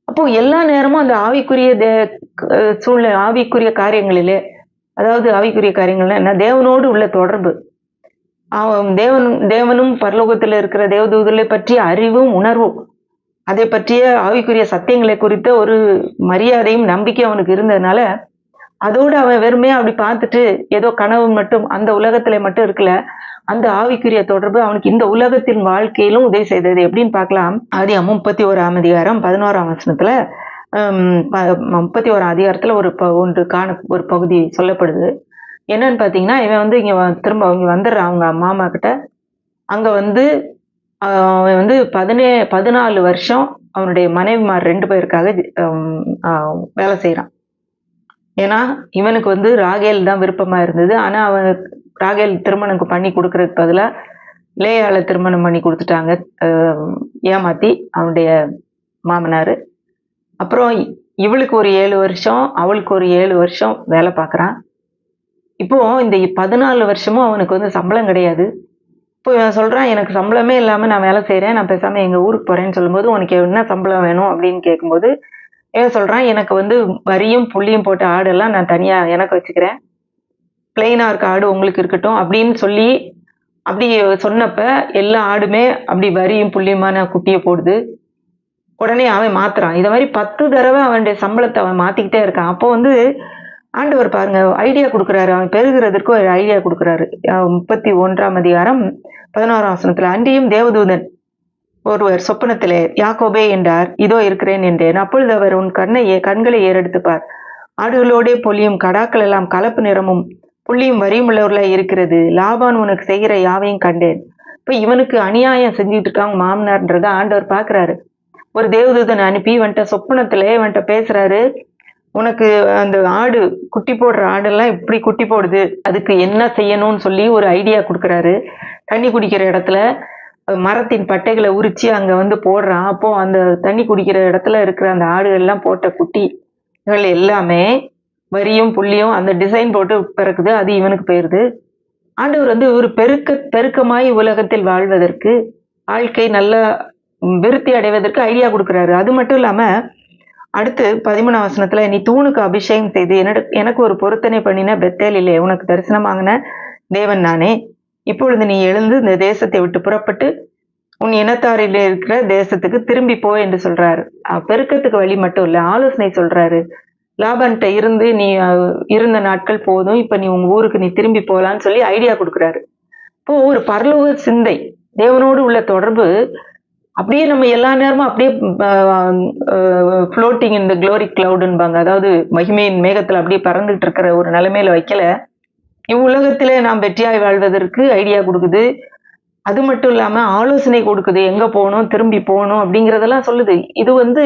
அப்போ எல்லா நேரமும் அந்த ஆவிக்குரிய சூழ்நிலை, ஆவிக்குரிய காரியங்களிலே, அதாவது ஆவிக்குரிய காரியங்கள்னா என்ன, தேவனோடு உள்ள தொடர்பு, தேவனும் பரலோகத்துல இருக்கிற தேவதூதர்களை பற்றிய அறிவும் உணர்வும், அதை பற்றிய ஆவிக்குரிய சத்தியங்களை குறித்த ஒரு மரியாதையும் நம்பிக்கை அவனுக்கு இருந்ததுனால, அதோடு அவன் வெறுமையா அப்படி பார்த்துட்டு ஏதோ கனவு மட்டும் அந்த உலகத்துல மட்டும் இருக்கல, அந்த ஆவிக்குரிய தொடர்பு அவனுக்கு இந்த உலகத்தின் வாழ்க்கையிலும் உதவி செய்தது. எப்படின்னு பார்க்கலாம். ஆதியாகமம் 31ஆம் அதிகாரம் 11ஆம் வசனத்துல 31ஆம் அதிகாரத்துல ஒரு பகுதி சொல்லப்படுது. என்னன்னு பாத்தீங்கன்னா, இவன் வந்து திரும்ப இங்க வந்துடுறான் அவங்க மாமா கிட்ட. அங்க வந்து அவன் வந்து 14 வருஷம் அவனுடைய மனைவிமார் 2 பேருக்காக வேலை செய்யறான். ஏன்னா இவனுக்கு வந்து ராகேல் தான் விருப்பமா இருந்தது. ஆனா அவன் ராகேல் திருமணம் பண்ணி கொடுக்கறதுக்கு பதிலா லேயால திருமணம் பண்ணி கொடுத்துட்டாங்க, ஏமாத்தி அவனுடைய மாமனாரு. அப்புறம் இவளுக்கு ஒரு 7 வருஷம், அவளுக்கு ஒரு 7 வருஷம் வேலை பார்க்கறான். இப்போ இந்த 14 வருஷமும் அவனுக்கு வந்து சம்பளம் கிடையாது. இப்போ இவன் சொல்றான், எனக்கு சம்பளமே இல்லாம நான் வேலை செய்யறேன், நான் பேசாம எங்க ஊருக்கு போறேன்னு சொல்லும்போது, உனக்கு என்ன சம்பளம் வேணும் அப்படின்னு கேட்கும்போது, இவன் சொல்றான், எனக்கு வந்து வரியும் புள்ளியும் போட்ட ஆடெல்லாம் நான் தனியா எனக்கு வச்சுக்கிறேன், பிளெயினா இருக்க ஆடு உங்களுக்கு இருக்கட்டும் அப்படின்னு சொல்லி அப்படி சொன்னப்ப எல்லா ஆடுமே அப்படி வரியும் புள்ளியுமான குட்டியை போடுது. உடனே அவன் மாத்துறான். இத மாதிரி 10 தடவை அவனுடைய சம்பளத்தை அவன் மாத்திக்கிட்டே இருக்கான். அப்போ வந்து ஆண்டவர் பாருங்க ஐடியா கொடுக்குறாரு, அவன் பெருகிறதுக்கு ஒரு ஐடியா கொடுக்குறாரு. 31ஆம் அதிகாரம் 11ஆம் வசனத்துல, அன்றியும் தேவதூதன் ஒருவர் சொப்பனத்திலே யாக்கோபே என்றார், இதோ இருக்கிறேன் என்றேன். அப்பொழுது அவர், உன் கண்களை ஏறெடுத்துப்பார், ஆடுகளோடே பொலியும் கடாக்கள் எல்லாம் கலப்பு நிறமும் புள்ளியும் வரியும் உள்ளவர்களாய் இருக்கிறது, லாபான் உனக்கு செய்கிற யாவையும் கண்டேன். இப்ப இவனுக்கு அநியாயம் செஞ்சுட்டு இருக்காங்க மாமனார்ன்றத ஆண்டவர் பாக்குறாரு. ஒரு தேவதூதனை அனுப்பி இவன்ட்ட சொப்பனத்துல இவன்ட்ட பேசுறாரு, உனக்கு அந்த ஆடு குட்டி போடுற ஆடெல்லாம் இப்படி குட்டி போடுது, அதுக்கு என்ன செய்யணும்னு சொல்லி ஒரு ஐடியா கொடுக்குறாரு. தண்ணி குடிக்கிற இடத்துல மரத்தின் பட்டைகளை உரிச்சு அங்க வந்து போடுறான். அப்போ அந்த தண்ணி குடிக்கிற இடத்துல இருக்கிற அந்த ஆடுகள் எல்லாம் போட்ட குட்டிகள் எல்லாமே வரியும் புள்ளியும் அந்த டிசைன் போட்டு பிறக்குது. அது இவனுக்கு போயிருது. ஆண்டவர் வந்து ஒரு பெருக்கமாய் உலகத்தில் வாழ்வதற்கு, வாழ்க்கை நல்லா விருத்தி அடைவதற்கு ஐடியா கொடுக்குறாரு. அது மட்டும் இல்லாம அடுத்து 13ஆம் வசனத்துல, நீ தூணுக்கு அபிஷேகம் செய்து எனக்கு ஒரு பொருத்தனை பண்ணின பெத்தேலிலே உனக்கு தரிசனமாகின தேவன் நானே. இப்பொழுது நீ எழுந்து இந்த தேசத்தை விட்டு புறப்பட்டு உன் இனத்தாரில் இருக்கிற தேசத்துக்கு திரும்பி போ என்று சொல்றாரு. பெருக்கத்துக்கு வழி மட்டும் இல்ல, ஆலோசனை சொல்றாரு. லாபான்கிட்ட இருந்து நீ இருந்த நாட்கள் போதும், இப்ப நீ உங்க ஊருக்கு நீ திரும்பி போலான்னு சொல்லி ஐடியா கொடுக்குறாரு. இப்போ ஒரு பரலோக சிந்தை, தேவனோடு உள்ள தொடர்பு அப்படியே நம்ம எல்லா நேரமும் அப்படியே ஃப்ளோட்டிங் இன் த க்ளோரி கிளவுடுன்பாங்க, அதாவது மகிமையின் மேகத்துல அப்படியே பறந்துட்டு இருக்கிற ஒரு நிலைமையில வைக்கல. இவ்வுலகத்திலே நாம் வெற்றியாய் வாழ்வதற்கு ஐடியா கொடுக்குது. அது மட்டும் இல்லாம ஆலோசனை கொடுக்குது, எங்க போகணும் திரும்பி போகணும் அப்படிங்கறதெல்லாம் சொல்லுது. இது வந்து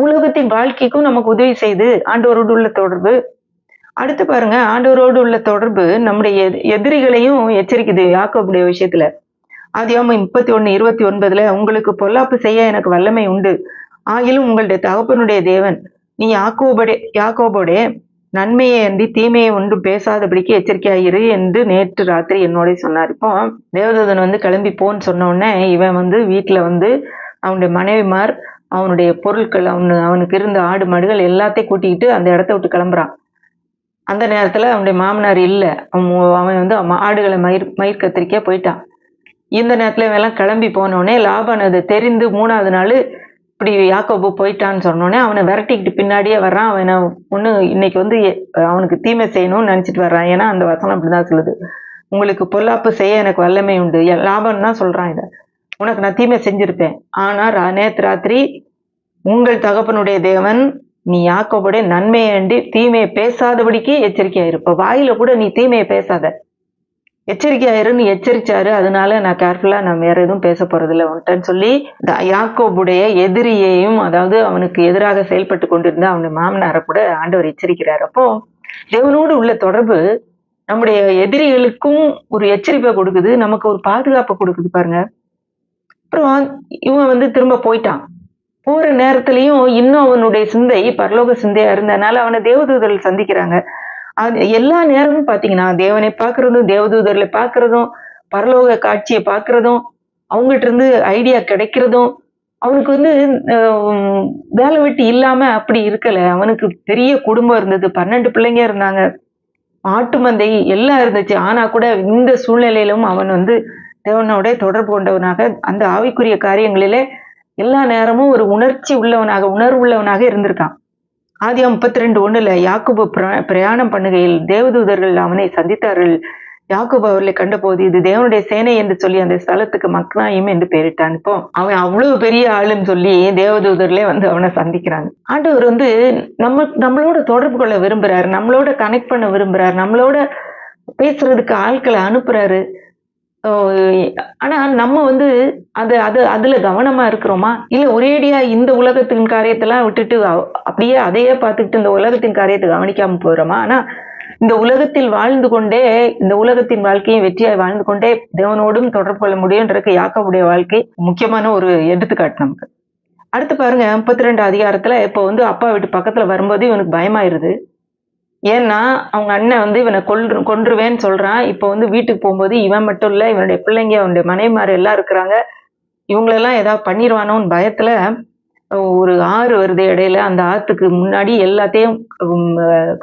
உலகத்தின் வாழ்க்கைக்கும் நமக்கு உதவி செய்து ஆண்டவரோடு உள்ள தொடர்பு. அடுத்து பாருங்க, ஆண்டவரோடு உள்ள தொடர்பு நம்முடைய எதிரிகளையும் எச்சரிக்குது. யாக்கோபுடைய விஷயத்துல ஆதியாகமம் 31:29, உங்களுக்கு பொல்லாப்பு செய்ய எனக்கு வல்லமை உண்டு, ஆகிலும் உங்களுடைய தகப்பனுடைய தேவன் நீ யாக்கோபோடே நன்மையை அன்றி தீமையை ஒன்றும் பேசாதபடிக்கு எச்சரிக்கையாயிரு என்று நேற்று ராத்திரி என்னோட சொன்னார். இப்போ தேவதூதன் வந்து கிளம்பி போன்னு சொன்ன உடனே இவன் வந்து வீட்டுல வந்து அவனுடைய மனைவிமார், அவனுடைய பொருட்கள், அவனுக்கு இருந்த ஆடு மாடுகள் எல்லாத்தையும் கூட்டிக்கிட்டு அந்த இடத்த விட்டு கிளம்புறான். அந்த நேரத்துல அவனுடைய மாமனார் இல்ல, அவன் வந்து ஆடுகளை மயிர் கத்திரிக்க போயிட்டான். இந்த நேரத்துல இவெல்லாம் கிளம்பி போனோடனே லாபான் அதை தெரிந்து 3ஆவது நாள் இப்படி யாக்கோபு போயிட்டான்னு சொன்னோடனே அவனை விரட்டிக்கிட்டு பின்னாடியே வர்றான். அவனை ஒண்ணு இன்னைக்கு வந்து அவனுக்கு தீமை செய்யணும்னு நினைச்சிட்டு வர்றான். ஏன்னா அந்த வசனம் அப்படிதான் சொல்லுது, உங்களுக்கு பொல்லாப்பு செய்ய எனக்கு வல்லமை உண்டு. லாபான் தான் சொல்றான், இதை உனக்கு நான் தீமை செஞ்சிருப்பேன், ஆனா நேற்று ராத்திரி உங்கள் தகப்பனுடைய தேவன் நீ யாக்கோபுடைய நன்மையை அண்டி தீமையை பேசாதபடிக்கு எச்சரிக்கையாயிருப்ப, வாயில கூட நீ தீமையை பேசாத, எச்சரிக்கையாயிருன்னு எச்சரிச்சாரு. அதனால நான் கேர்ஃபுல்லா நான் வேற எதுவும் பேச போறதில்லை உன்ட்டன்னு சொல்லி யாக்கோபுடைய எதிரியையும், அதாவது அவனுக்கு எதிராக செயல்பட்டு கொண்டிருந்த அவனுடைய மாமனாரை கூட ஆண்டவர் எச்சரிக்கிறார். அப்போ தேவனோடு உள்ள தொடர்பு நம்முடைய எதிரிகளுக்கும் ஒரு எச்சரிப்பை கொடுக்குது, நமக்கு ஒரு பாதுகாப்பை கொடுக்குது. பாருங்க, அப்புறம் இவன் வந்து திரும்ப போயிட்டான். போற நேரத்திலயும் இன்னும் அவனுடைய சிந்தை பரலோக சிந்தையா இருந்தனால அவனை தேவதூதர்கள் சந்திக்கிறாங்க. அது எல்லா நேரமும் பாத்தீங்கன்னா தேவனை பார்க்கிறதும் தேவதூதர்களை பார்க்கிறதும் பரலோக காட்சியை பார்க்கிறதும் அவங்ககிட்ட இருந்து ஐடியா கிடைக்கிறதும் அவனுக்கு வந்து வேலை வெட்டி இல்லாம அப்படி இருக்கல. அவனுக்கு பெரிய குடும்பம் இருந்தது, 12 பிள்ளைங்க இருந்தாங்க, ஆட்டு மந்தை எல்லாம் இருந்துச்சு. ஆனா கூட இந்த சூழ்நிலையிலும் அவன் வந்து தேவனோட தொடர்பு கொண்டவனாக அந்த ஆவிக்குரிய காரியங்களிலே எல்லா நேரமும் ஒரு உணர்ச்சி உள்ளவனாக உணர்வு உள்ளவனாக இருந்திருக்கான். ஆதியாகமம் 32:1 யாக்கோபு பிரயாணம் பண்ணுகையில் தேவதூதர்கள் அவனை சந்தித்தார்கள். யாக்கோபு அவர்களை கண்டபோது இது தேவனுடைய சேனை என்று சொல்லி அந்த ஸ்தலத்துக்கு மக்னாயிம் என்று பெயரிட்டான். இப்போ அவன் அவ்வளவு பெரிய ஆளுன்னு சொல்லி தேவதூதர்களே வந்து அவனை சந்திக்கிறாங்க. ஆண்டவர் வந்து நம்மளோட தொடர்பு கொள்ள விரும்புறாரு, நம்மளோட கனெக்ட் பண்ண விரும்புறாரு, நம்மளோட பேசுறதுக்கு ஆட்களை அனுப்புறாரு. ஆனா நம்ம வந்து அதுல கவனமா இருக்கிறோமா? இல்ல ஒரேடியா இந்த உலகத்தின் காரியத்தெல்லாம் விட்டுட்டு அப்படியே அதையே பார்த்துக்கிட்டு இந்த உலகத்தின் காரியத்தை கவனிக்காம போறோமா? ஆனா இந்த உலகத்தில் வாழ்ந்து கொண்டே இந்த உலகத்தின் வாழ்க்கையை வெற்றியாய் வாழ்ந்து கொண்டே தேவனோடும் தொடர்பு கொள்ள முடியும்ன்றதுக்கு யாக்கோபுடைய வாழ்க்கை முக்கியமான ஒரு எடுத்துக்காட்டு நமக்கு. அடுத்து பாருங்க 32 அதிகாரத்துல இப்போ வந்து அப்பா வீட்டு பக்கத்துல வரும்போது இவனுக்கு பயமாயிருது. ஏன்னா அவங்க அண்ணன் வந்து இவனை கொன்றுவேன்னு சொல்றான். இப்போ வந்து வீட்டுக்கு போகும்போது இவன் மட்டும் இல்ல, இவனுடைய பிள்ளைங்க அவனுடைய மனைவிமார் எல்லாம் இருக்கிறாங்க. இவங்களெல்லாம் ஏதாவது பண்ணிடுவானோன்னு பயத்துல ஒரு ஆறு வருது இடையில, அந்த ஆத்துக்கு முன்னாடி எல்லாத்தையும்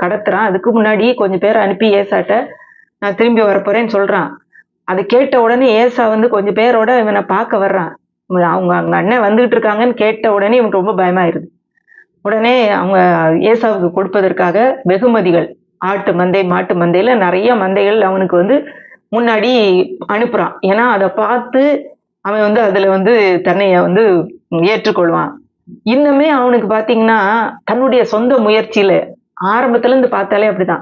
கடத்துறான். அதுக்கு முன்னாடி கொஞ்சம் பேர் அனுப்பி ஏசாட்ட நான் திரும்பி வரப்போறேன்னு சொல்றான். அது கேட்ட உடனே ஏசா வந்து கொஞ்சம் பேரோட இவனை பார்க்க வர்றான். அவங்க அண்ணன் வந்துகிட்டு இருக்காங்கன்னு கேட்ட உடனே இவனுக்கு ரொம்ப பயமாயிருது. உடனே அவங்க ஏசாவுக்கு கொடுப்பதற்காக வெகுமதிகள், ஆட்டு மந்தை மாட்டு மந்தையில நிறைய மந்தைகள் அவனுக்கு வந்து முன்னாடி அனுப்புறான். ஏன்னா அதை பார்த்து அவன் வந்து அதுல வந்து தன்னைய வந்து ஏற்றுக்கொள்வான். இன்னுமே அவனுக்கு பாத்தீங்கன்னா தன்னுடைய சொந்த முயற்சியில ஆரம்பத்துல இருந்து பார்த்தாலே அப்படிதான்.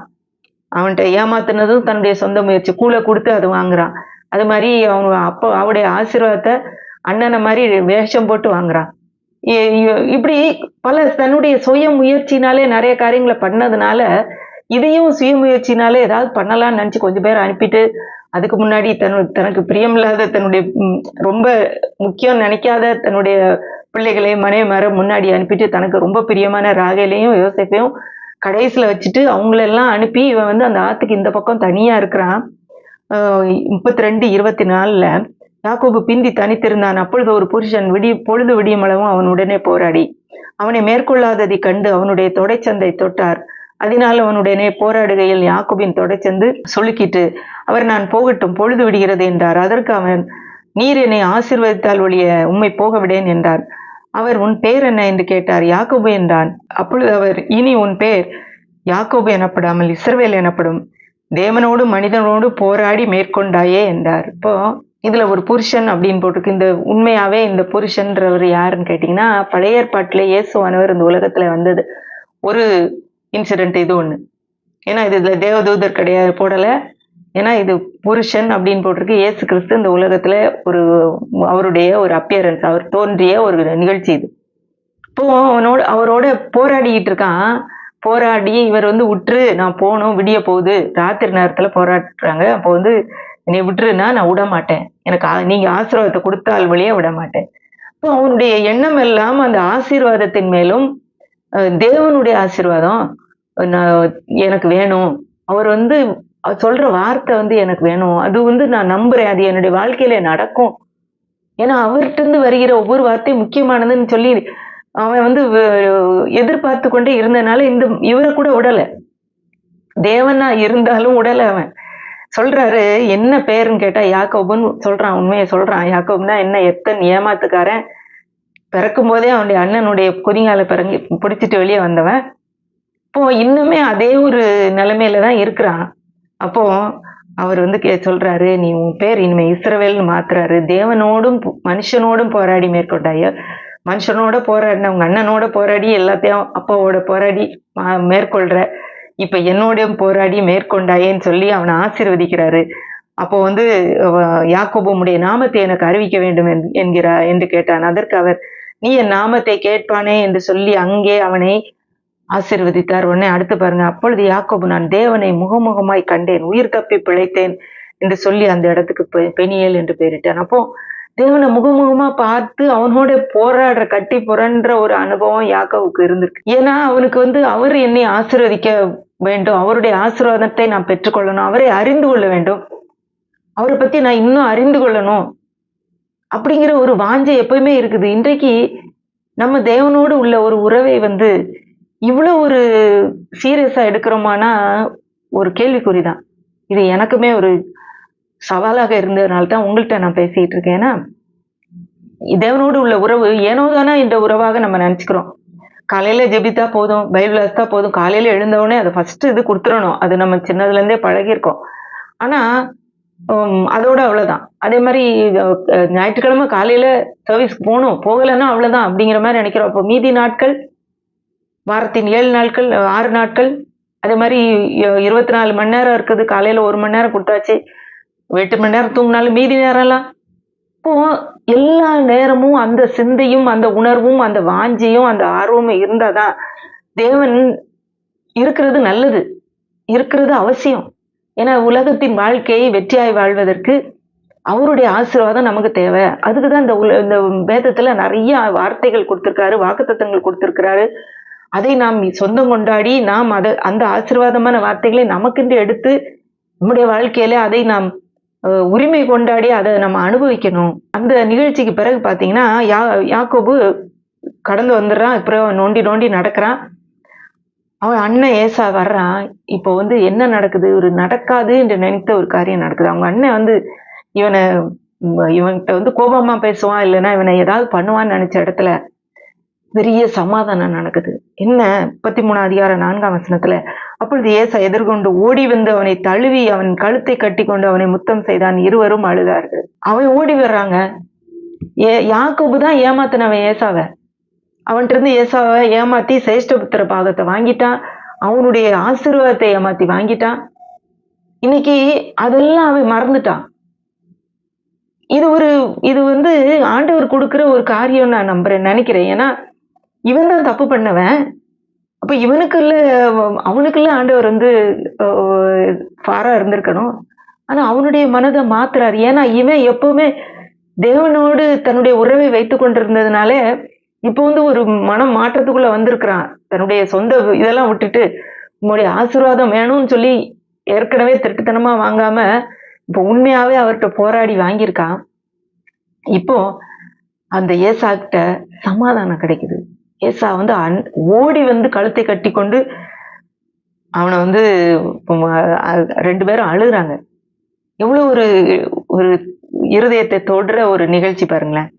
அவன்கிட்ட ஏமாத்துனதும் தன்னுடைய சொந்த முயற்சி, கூலை கொடுத்து அது வாங்குறான். அது மாதிரி அவங்க அப்போ அவருடைய ஆசீர்வாதத்தை அண்ணனை மாதிரி வேஷம் போட்டு வாங்குறான். இப்படி பல தன்னுடைய சுய முயற்சினாலே நிறைய காரியங்களை பண்ணதுனால இதையும் சுய முயற்சினாலே ஏதாவது பண்ணலாம்னு நினைச்சு கொஞ்சம் பேர் அனுப்பிட்டு அதுக்கு முன்னாடி தனக்கு பிரியமில்லாத தன்னுடைய ரொம்ப முக்கியம் நினைக்காத தன்னுடைய பிள்ளைகளையும் மனைவிமார முன்னாடி அனுப்பிட்டு தனக்கு ரொம்ப பிரியமான ராகேலையும் யோசேப்பையும் கடைசியில வச்சுட்டு அவங்களெல்லாம் அனுப்பி இவன் வந்து அந்த ஆத்துக்கு இந்த பக்கம் தனியா இருக்கிறான். 32:24 யாக்கோபு பிந்தி தனித்திருந்தான். அப்பொழுது ஒரு புருஷன் பொழுது விடியும் அளவும் அவனுடனே போராடி அவனை மேற்கொள்ளாததை கண்டு அவனுடைய தொடைச்சந்தை தொட்டார். அதனால் அவனுடனே போராடுகையில் யாக்கோபின் தொடைச்சந்து சுளுக்கிட்டு அவர் நான் போகட்டும் பொழுது விடுகிறது என்றார். அதற்கு அவன் நீர் என்னை ஆசீர்வதித்தால் ஒழிய உம்மை போக விடேன் என்றார். அவர் உன் பேர் என்ன என்று கேட்டார். யாக்கோபு என்றான். அப்பொழுது அவர் இனி உன் பேர் யாக்கோபு எனப்படாமல் இஸ்ரவேல் எனப்படும், தேவனோடு மனிதனோடு போராடி மேற்கொண்டாயே என்றார். இப்போ இதுல ஒரு புருஷன் அப்படின்னு போட்டிருக்கு. இந்த உண்மையாவே இந்த புருஷன்றவர் யாருன்னு கேட்டீங்கன்னா பழைய ஏற்பாட்டிலே இயேசுவானவர் இந்த உலகத்துல வந்தது ஒரு இன்சிடென்ட் இது ஒண்ணு. ஏன்னா இதுல தேவதூதர் கிடையாது போடல. ஏன்னா இது புருஷன் அப்படின்னு போட்டிருக்கு. இயேசு கிறிஸ்து இந்த உலகத்துல அவருடைய ஒரு அப்பியரன்ஸ், அவர் தோன்றிய ஒரு நிகழ்ச்சி இது. இப்போ அவரோட போராடிக்கிட்டு இருக்கான். போராடி இவர் வந்து விட்டுரு நான் போகணும் விடிய போகுது, ராத்திரி நேரத்துல போராடுறாங்க. அப்போ வந்து என்னை விட்டுருன்னா நான் விட மாட்டேன், எனக்கு நீங்க ஆசீர்வாதத்தை கொடுத்தால் வழியே விட மாட்டேன். இப்போ அவனுடைய எண்ணம் எல்லாம் அந்த ஆசீர்வாதத்தின் மேலும் தேவனுடைய ஆசீர்வாதம் எனக்கு வேணும். அவர் வந்து சொல்ற வார்த்தை வந்து எனக்கு வேணும், அது வந்து நான் நம்புறேன், அது என்னுடைய வாழ்க்கையில நடக்கும். ஏன்னா அவர்கிட்ட இருந்து வருகிற ஒவ்வொரு வார்த்தையும் முக்கியமானதுன்னு சொல்லி அவன் வந்து எதிர்பார்த்து கொண்டே இருந்தனால இவரை கூட விடல. தேவனா இருந்தாலும் விடல. அவன் சொல்றாரு என்ன பேருன்னு கேட்டா யாக்கோபுன்னு சொல்றான். உண்மையை சொல்றான். யாக்கோபுனா என்ன எத்தன் ஏமாத்துக்காரன், பிறக்கும் போதே அவனுடைய அண்ணனுடைய குதிங்கால பிடிச்சிட்டு வெளியே வந்தவன். இப்போ இன்னுமே அதே ஒரு நிலைமையில தான் இருக்கிறான். அப்போ அவர் வந்து சொல்றாரு நீ உன் பேர் இனிமே இஸ்ரவேல்னு மாத்துறாரு. தேவனோடும் மனுஷனோடும் போராடி மேற்கொண்டாய, மனுஷனோட போராடின உங்க அண்ணனோட போராடி எல்லாத்தையும் அப்பாவோட போராடி மேற்கொள்ற, இப்ப என்னோடையும் போராடி மேற்கொண்டாயேன்னு சொல்லி அவனை ஆசீர்வதிக்கிறாரு. அப்போ வந்து யாக்கோபுடைய நாமத்தை எனக்கு அறிவிக்க வேண்டும் என்று கேட்டான். அதற்கு அவர் நீ என் நாமத்தை கேட்பானே என்று சொல்லி அங்கே அவனை ஆசீர்வதித்தார். உடனே அடுத்து பாருங்க, அப்பொழுது யாக்கோபு நான் தேவனை முகமுகமாய் கண்டேன், உயிர் தப்பி பிழைத்தேன் என்று சொல்லி அந்த இடத்துக்கு பெனியேல் என்று பெயரிட்டான். அப்போ தேவனை முகமுகமா பார்த்து அவனோட போராடுற கட்டி புரண்ற ஒரு அனுபவம் யாக்கோவுக்கு இருந்திருக்கு. ஏன்னா அவனுக்கு அவர் என்னை ஆசீர்வதிக்க வேண்டும், அவருடைய ஆசீர்வாதத்தை நான் பெற்றுக்கொள்ளணும், அவரை அறிந்து கொள்ள வேண்டும், அவரை பத்தி நான் இன்னும் அறிந்து கொள்ளணும் அப்படிங்கிற ஒரு வாஞ்சை எப்பவுமே இருக்குது. இன்றைக்கு நம்ம தேவனோடு உள்ள ஒரு உறவை இவ்வளவு ஒரு சீரியஸா எடுக்கிறோமானா ஒரு கேள்விக்குறிதான். இது எனக்குமே ஒரு சவாலாக இருந்ததுனால தான் உங்கள்கிட்ட நான் பேசிட்டு இருக்கேன். ஏன்னா தேவனோடு உள்ள உறவு ஏனோதானா இந்த உறவாக நம்ம நினைச்சுக்கிறோம். காலையில ஜெபித்தா போதும், பைபிள் வாசித்தா போதும், காலையில எழுந்தவுடனே அதை ஃபர்ஸ்ட் இது கொடுத்துடணும், அது நம்ம சின்னதுல இருந்தே பழகிருக்கோம். ஆனா அதோட அவ்வளவுதான். அதே மாதிரி ஞாயிற்றுக்கிழமை காலையில சர்வீஸ்க்கு போகணும், போகலைன்னா அவ்வளவுதான் அப்படிங்கிற மாதிரி நினைக்கிறோம். அப்போ மீதி நாட்கள், வாரத்தின் 7 நாட்கள் 6 நாட்கள், அதே மாதிரி 24 மணி நேரம் இருக்குது, காலையில 1 மணி நேரம் கொடுத்தாச்சு, 8 மணி நேரம் தூங்கினாலும் மீதி நேரம்லாம். இப்போ எல்லா நேரமும் அந்த சிந்தையும் அந்த உணர்வும் அந்த வாஞ்சியும் அந்த ஆர்வமும் இருந்தாதான் தேவன் இருக்கிறது நல்லது, இருக்கிறது அவசியம். ஏன்னா உலகத்தின் வாழ்க்கையை வெற்றியாய் வாழ்வதற்கு அவருடைய ஆசீர்வாதம் நமக்கு தேவை. அதுக்குதான் இந்த வேதத்துல நிறைய வார்த்தைகள் கொடுத்திருக்காரு, வாக்குத்தத்தங்கள் கொடுத்திருக்கிறாரு. அதை நாம் சொந்தம் கொண்டாடி நாம் அந்த ஆசீர்வாதமான வார்த்தைகளை நமக்கென்று எடுத்து நம்முடைய வாழ்க்கையில அதை நாம் உரிமை கொண்டாடி அதை நம்ம அனுபவிக்கணும். அந்த நிகழ்ச்சிக்கு பிறகு பாத்தீங்கன்னா யாக்கோபு கடந்து வந்துடுறான். அப்புறம் நோண்டி நோண்டி நடக்கிறான். அவன் அண்ணன் ஏசா வர்றான். இப்போ என்ன நடக்குது, ஒரு நடக்காது என்று நினைத்த ஒரு காரியம் நடக்குது. அவங்க அண்ணன் இவன்கிட்ட கோபமா பேசுவான், இல்லைன்னா இவனை ஏதாவது பண்ணுவான்னு நினைச்ச இடத்துல பெரிய சமாதானம் நடக்குது. என்ன 33 அதிகாரம் 4ஆம் வசனத்துல, அப்பொழுது ஏசா எதிர்கொண்டு ஓடி அவனை தழுவி அவன் கழுத்தை கட்டி கொண்டு அவனை முத்தம் செய்தான், இருவரும் அழுதார்கள். அவன் ஓடி வர்றாங்க. யாக்கோபு தான் ஏமாத்தினவன் ஏசாவை. அவன்கிட்ட இருந்து ஏசாவை ஏமாத்தி சேஷ்டபுத்திர பாகத்தை வாங்கிட்டான், அவனுடைய ஆசீர்வாதத்தை ஏமாத்தி வாங்கிட்டான். இன்னைக்கு அதெல்லாம் அவன் மறந்துட்டான். இது ஆண்டவர் கொடுக்கிற ஒரு காரியம் நான் நினைக்கிறேன். ஏன்னா இவன் தான் தப்பு பண்ணவன். அப்ப அவனுக்குள்ள ஆண்டவர் ஃபாரா இருந்திருக்கணும். ஆனா அவனுடைய மனதை மாத்துறாரு. ஏன்னா இவன் எப்பவுமே தேவனோடு தன்னுடைய உறவை வைத்துக் கொண்டிருந்ததுனால இப்போ ஒரு மனம் மாற்றத்துக்குள்ள வந்திருக்கிறான். தன்னுடைய சொந்த இதெல்லாம் விட்டுட்டு உங்களுடைய ஆசீர்வாதம் வேணும்னு சொல்லி ஏற்கனவே திருட்டுத்தனமா வாங்காம இப்போ உண்மையாவே அவர்கிட்ட போராடி வாங்கியிருக்கான். இப்போ அந்த ஏசாக்கிட்ட சமாதானம் கிடைக்குது. ஏசா ஓடி கழுத்தை கட்டி கொண்டு அவனை 2 பேரும் அழுகுறாங்க. எவ்வளவு ஒரு இருதயத்தை தொடுற ஒரு நிகழ்ச்சி பாருங்களேன்.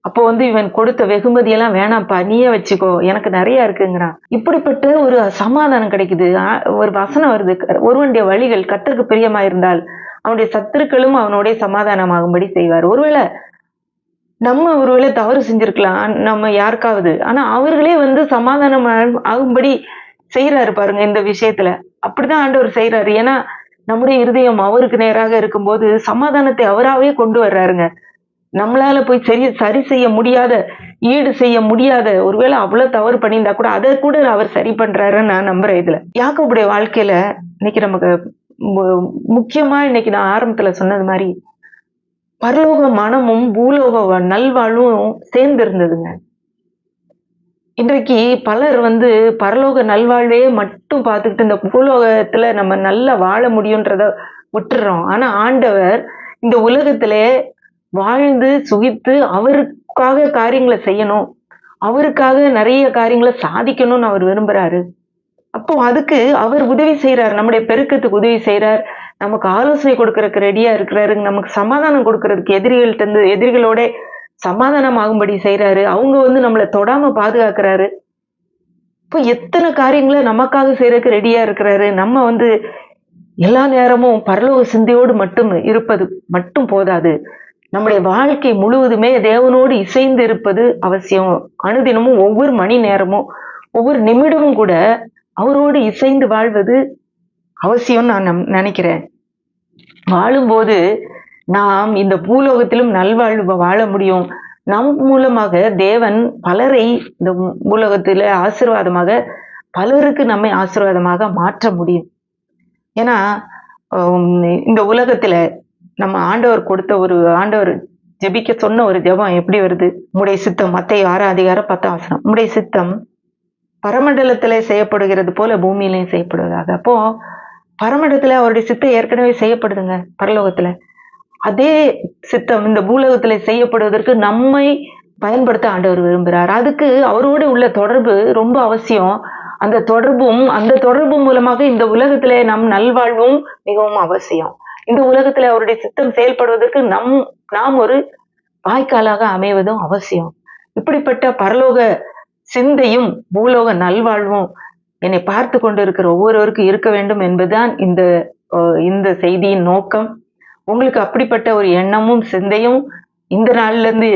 அப்போ இவன் கொடுத்த வெகுமதியெல்லாம் வேணாம்ப்பா, நீயே வச்சுக்கோ, எனக்கு நிறைய இருக்குங்கிறான். இப்படிப்பட்ட ஒரு சமாதானம் கிடைக்குது. ஒரு வசனம் வருது, ஒருவனுடைய வழிகள் கர்த்தருக்கு பிரியமாயிருந்தால் அவனுடைய சத்துருக்களும் அவனுடைய சமாதானமாகும்படி செய்வார். ஒருவேளை தவறு செஞ்சிருக்கலாம் நம்ம யாருக்காவது, ஆனா அவர்களே சமாதானம் ஆகும்படி செய்யறாரு பாருங்க இந்த விஷயத்துல. அப்படிதான் ஆண்டவர் செய்யறாரு. ஏன்னா நம்முடைய இருதயம் அவருக்கு நேராக இருக்கும்போது சமாதானத்தை அவராகவே கொண்டு வர்றாருங்க. நம்மளால போய் சரி செய்ய முடியாத, ஈடு செய்ய முடியாத, ஒருவேளை அவ்வளவு தவறு பண்ணியிருந்தா கூட அதை கூட அவர் சரி பண்றாருன்னு நான் நம்புறேன். இதுல யாக்கோபுடைய வாழ்க்கையில இன்னைக்கு நமக்கு முக்கியமா இன்னைக்கு நான் ஆரம்பத்துல சொன்னது மாதிரி பரலோக மனமும் பூலோக நல்வாழ்வும் சேர்ந்து இருந்ததுங்க. இன்றைக்கு பலர் பரலோக நல்வாழ்வே மட்டும் பார்த்துக்கிட்டு இந்த பூலோகத்துல நம்ம நல்லா வாழ முடியும்ன்றத விட்டுறோம். ஆனா ஆண்டவர் இந்த உலகத்திலே வாழ்ந்து சுகித்து அவருக்காக காரியங்களை செய்யணும், அவருக்காக நிறைய காரியங்களை சாதிக்கணும்னு அவர் விரும்புறாரு. அப்போ அதுக்கு அவர் உதவி செய்யறாரு, நம்முடைய பெருக்கத்துக்கு உதவி செய்யறார், நமக்கு ஆலோசனை கொடுக்கறதுக்கு ரெடியா இருக்கிறாரு, நமக்கு சமாதானம் கொடுக்கறதுக்கு எதிரிகளோட சமாதானம் ஆகும்படி செய்யறாரு, அவங்க நம்மளை தொடாம பாதுகாக்கிறாரு. இப்போ எத்தனை காரியங்களை நமக்காக செய்யறதுக்கு ரெடியா இருக்கிறாரு. நம்ம எல்லா நேரமும் பரலோக சிந்தையோடு மட்டும் இருப்பது மட்டும் போதாது, நம்முடைய வாழ்க்கை முழுவதுமே தேவனோடு இசைந்து இருப்பது அவசியம். அனுதினமும் ஒவ்வொரு மணி நேரமும் ஒவ்வொரு நிமிடமும் கூட அவரோடு இசைந்து வாழ்வது அவசியம் நான் நினைக்கிறேன். வாழும்போது நாம் இந்த பூலோகத்திலும் நல்வாழ்வு வாழ முடியும். நம் மூலமாக தேவன் பலரை இந்த பூலோகத்துல ஆசீர்வாதமாக, பலருக்கு நம்மை ஆசீர்வாதமாக மாற்ற முடியும். ஏன்னா இந்த உலகத்துல நம்ம ஆண்டவர் கொடுத்த ஆண்டவர் ஜெபிக்க சொன்ன ஒரு ஜெபம் எப்படி வருது? உம்முடைய சித்தம், மத்தேயு 6:10. உம்முடைய சித்தம் பரமண்டலத்திலே செய்யப்படுகிறது போல பூமியிலையும் செய்யப்படுவதாக. அப்போ பரமண்டலத்துல அவருடைய சித்தம் ஏற்கனவே செய்யப்படுதுங்க பரலோகத்துல. அதே சித்தம் இந்த பூலோகத்துல செய்யப்படுவதற்கு நம்மை பயன்படுத்த ஆண்டவர் விரும்புகிறார். அதுக்கு அவரோடு உள்ள தொடர்பு ரொம்ப அவசியம். அந்த தொடர்பு மூலமாக இந்த உலகத்திலே நம் நல்வாழ்வும் மிகவும் அவசியம். இந்த உலகத்துல அவருடைய சித்தம் செயல்படுவதற்கு நாம் ஒரு வாய்க்காலாக அமைவதும் அவசியம். இப்படிப்பட்ட பரலோக சிந்தையும் பூலோக நல்வாழ்வும் என்னை பார்த்து கொண்டிருக்கிற ஒவ்வொருவருக்கும் இருக்க வேண்டும் என்பதுதான் இந்த செய்தியின் நோக்கம். உங்களுக்கு அப்படிப்பட்ட ஒரு எண்ணமும் சிந்தையும் இந்த நாள்ல இருந்து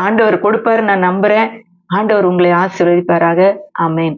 ஆண்டவர் கொடுப்பாரு நான் நம்புறேன். ஆண்டவர் உங்களை ஆசீர்வதிப்பாராக. ஆமென்.